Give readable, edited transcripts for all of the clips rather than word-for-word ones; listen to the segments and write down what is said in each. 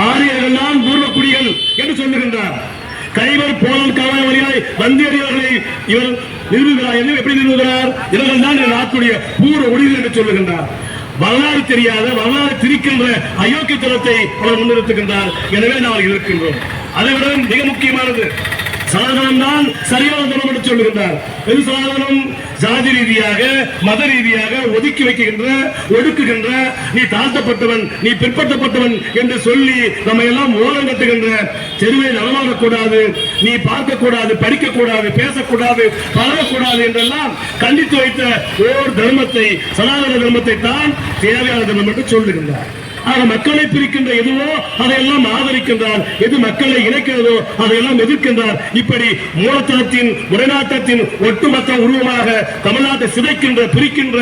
ஆரியர்கள் தான் பூர்வக்குடிகள் என்று சொல்லுகின்றார். கைவர் போலன் காவல் வழியாய் வந்தியடிகளை இவர் நிறுவுகிறார். எப்படி நிறுவுகிறார்? இவர்கள் தான் நாட்டுடைய பூர்வ குடிகள் என்று சொல்லுகின்றார். வரலாறு தெரியாத வரலாறு திரிக்கின்ற அயோக்கியத்தனத்தை அவர் முன்னிறுத்துகின்றார். எனவே நாம் இருக்கின்றோம். அதை விட மிக முக்கியமானது சனாதனம் தான் சரியான தர்மம் என்று சொல்லுகின்றார். எது சனாதனம்? ஜாதி ரீதியாக மத ரீதியாக ஒதுக்கி வைக்கின்ற ஒடுக்குகின்ற, நீ தாழ்த்தப்பட்டவன் நீ பிற்படுத்தப்பட்டவன் என்று சொல்லி நம்ம எல்லாம் ஓலம் கட்டுகின்ற, தெருவை நடமாடக்கூடாது, நீ பார்க்கக்கூடாது, படிக்கக்கூடாது, பேசக்கூடாது, பழகக்கூடாது என்றெல்லாம் கண்டித்து வைத்த ஓர் தர்மத்தை, சனாதன தர்மத்தை தான் தேவையான தர்மம் என்று சொல்லுகின்றார். ஆக மக்களை பிரிக்கின்ற எதுவோ அதையெல்லாம் ஆதரிக்கின்றார், எது மக்களை இணைக்கிறதோ அதையெல்லாம் எதிர்க்கின்றார். இப்படி மூலத்தனத்தின் முறைநாட்டத்தின் ஒட்டுமொத்த உருவமாக தமிழ்நாட்டை சிதைக்கின்ற, பிரிக்கின்ற,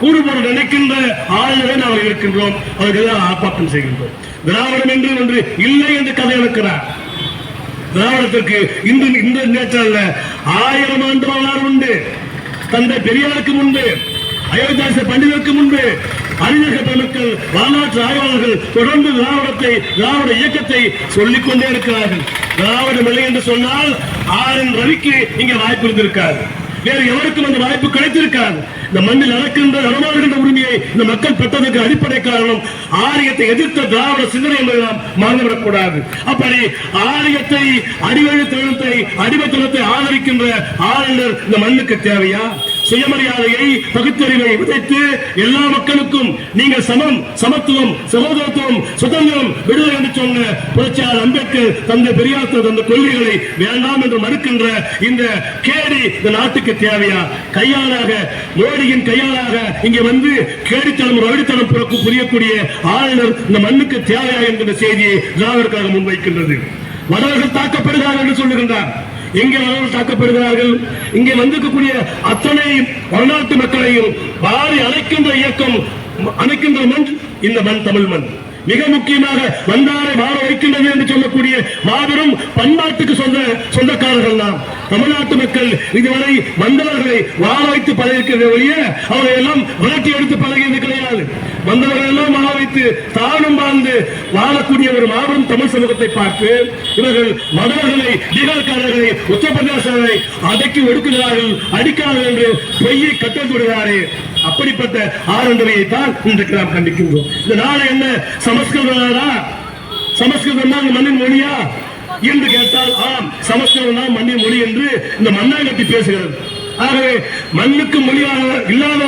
கூறுபோடு நினைக்கின்ற ஆளுநரை நாம் இருக்கின்றோம். அவர்கள் ஆர்ப்பாட்டம் செய்கின்றோம். திராவிடம் என்று ஒன்று இல்லை என்று கதை இழக்கிறார். திராவிடத்திற்கு இந்த நேற்றல்ல 1000 ஆண்டு வரலாறு உண்டு. தந்தை பெரியாருக்கு முன்பு, அயோத்தியாச பண்டிதருக்கு முன்பு அறிஞர்கள் பெருமக்கள், வரலாற்று ஆய்வாளர்கள் தொடர்ந்து திராவிட இயக்கத்தை சொல்லிக் கொண்டே இருக்கிறார்கள். திராவிடம் இல்லை என்று சொன்னால் ஆர்.என். ரவிக்கு இங்கே வாய்ப்பு இருந்திருக்காது, வேறு எவருக்கும் அந்த வாய்ப்பு கிடைத்திருக்காது. இந்த மண்ணில் நடக்கின்ற நடமாடுகின்ற உரிமையை இந்த மக்கள் பெற்றதற்கு அடிப்படை காரணம் ஆரியத்தை எதிர்த்த திராவிட சிந்தனை என்பதை நாம் மறந்துவிடக்கூடாது. அப்படி ஆரியத்தை, அடிவழித்தனத்தை, அடிமைத்தனத்தை ஆதரிக்கின்ற ஆளுநர் இந்த மண்ணுக்கு தேவையா? சுயமரியாதையை, பகுத்தறிவை விதைத்து எல்லா மக்களுக்கும் நீங்கள் சமம், சமத்துவம், சகோதரத்துவம், சுதந்திரம், விடுதலை என்று சொன்ன புரட்சியாளர் அம்பேத்கர் தந்தை பெரியார் தந்த கொள்கைகளை வேண்டாம் என்று மறுக்கின்ற இந்த கேடி இந்த நாட்டுக்கு தேவையா? கையாளாக, மோடியின் கையாளாக இங்கே வந்து கேடித்தனம், ரவிடித்தனம் புரியக்கூடிய ஆளுநர் இந்த மண்ணுக்கு தேவையா என்கிற செய்தியை திராவிடர் முன்வைக்கின்றது. வடவர்கள் தாக்கப்படுகிறார்கள் என்று சொல்லுகின்றார். எங்கே வரவர்கள் தாக்கப்படுகிறார்கள்? இங்கே வந்திருக்கக்கூடிய அத்தனை வடநாட்டு மக்களையும் வாரி அணைக்கின்ற இயக்கம், அணைக்கின்ற மண் இந்த மண், தமிழ் மண். மிக முக்கியமாக வந்தாரை வாழ வைக்கின்றது என்று சொல்லக்கூடிய மாபெரும் பண்பாட்டுக்கு சொந்தக்காரர்கள் நாம். தமிழ்நாட்டு மக்கள் இதுவரை வந்தவர்களை வாழ வைத்து பழகிருக்கிற வழிய அவரை எல்லாம் விரட்டி எடுத்து பழகியது கிடையாது. வந்தவர்கள் எல்லாம் வாழ வைத்து தானும் வாழ்ந்து வாழக்கூடிய ஒரு மாபெரும் தமிழ் சமூகத்தை பார்த்து இவர்கள் மதவர்களை, பீகார்காரர்களை, உத்தரப்பிரதேசங்களை அடக்கி ஒடுக்குகிறார்கள், அடிக்கிறார்கள் என்று பொய்யை கட்டல் விடுகிறாரே, அப்படிப்பட்ட ஆரண்டரையை தான் இன்றைக்கு நாம் கண்டிக்கின்றோம். இந்த நாளை என்ன சமஸ்கிருதா? சமஸ்கிருதம் தான் மண்ணின் மொழியா என்று கேட்டால் ஆம், சமஸ்கிருதம் தான் மண்ணின் மொழி என்று இந்த மண்ணாங்கட்டி பேசுகிறது. ஆகவே மண்ணுக்கு மொழியாக இல்லாத ஒரு